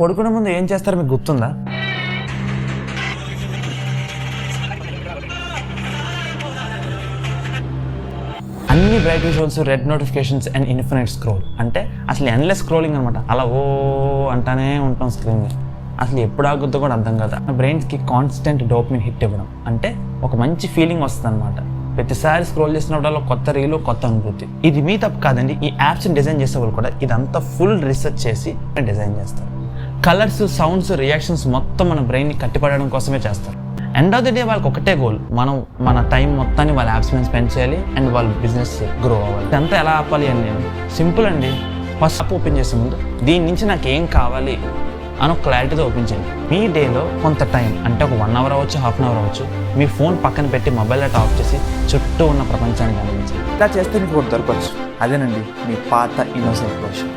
పడుకునే ముందు ఏం చేస్తారో మీకు గుర్తుందా? అన్ని bright visuals, red notifications and infinite scroll. అంటే అసలు ఎండ్లెస్ స్క్రోలింగ్ అనమాట. అలా ఓ అంటానే ఉంటాం స్క్రీన్. అసలు ఎప్పుడు ఆగుద్దో కూడా అర్థం కాదు. బ్రెయిన్స్కి కాన్స్టెంట్ డోపమిన్ హిట్ ఇవ్వడం అంటే ఒక మంచి ఫీలింగ్ వస్తుంది అనమాట. ప్రతిసారి స్క్రోల్ చేసినప్పుడు కొత్త రీలు, కొత్త అనుభూతి. ఇది మీ తప్పు కాదండి. ఈ యాప్స్ని డిజైన్ చేసే వాళ్ళు కూడా ఇదంతా ఫుల్ రీసెర్చ్ చేసి డిజైన్ చేస్తారు. కలర్స్, సౌండ్స్, రియాక్షన్స్ మొత్తం మన బ్రెయిన్ని కట్టిపడడం కోసమే చేస్తారు. ఎండ్ ఆఫ్ ది డే వాళ్ళకి ఒకటే గోల్, మనం మన టైం మొత్తాన్ని వాళ్ళ యాప్స్ మీద స్పెండ్ చేయాలి అండ్ వాళ్ళ బిజినెస్ గ్రో అవ్వాలి. ఇదంతా ఎలా ఆపాలి అని నేను సింపుల్ అండి. ఫస్ట్ యాప్ ఓపెన్ చేసే ముందు దీని నుంచి నాకు ఏం కావాలి అని ఒక క్లారిటీతో ఓపెన్ చేయండి. మీ డేలో కొంత టైం అంటే ఒక 1 hour అవ్వచ్చు, ½ hour అవ్వచ్చు, మీ ఫోన్ పక్కన పెట్టి మొబైల్ డేటా ఆఫ్ చేసి చుట్టూ ఉన్న ప్రపంచాన్ని గమనించండి. ఇలా చేస్తే మీకు ఒకటి దొరకవచ్చు. అదేనండి మీ పాత ఇన్నోసెంట్ వర్షన్.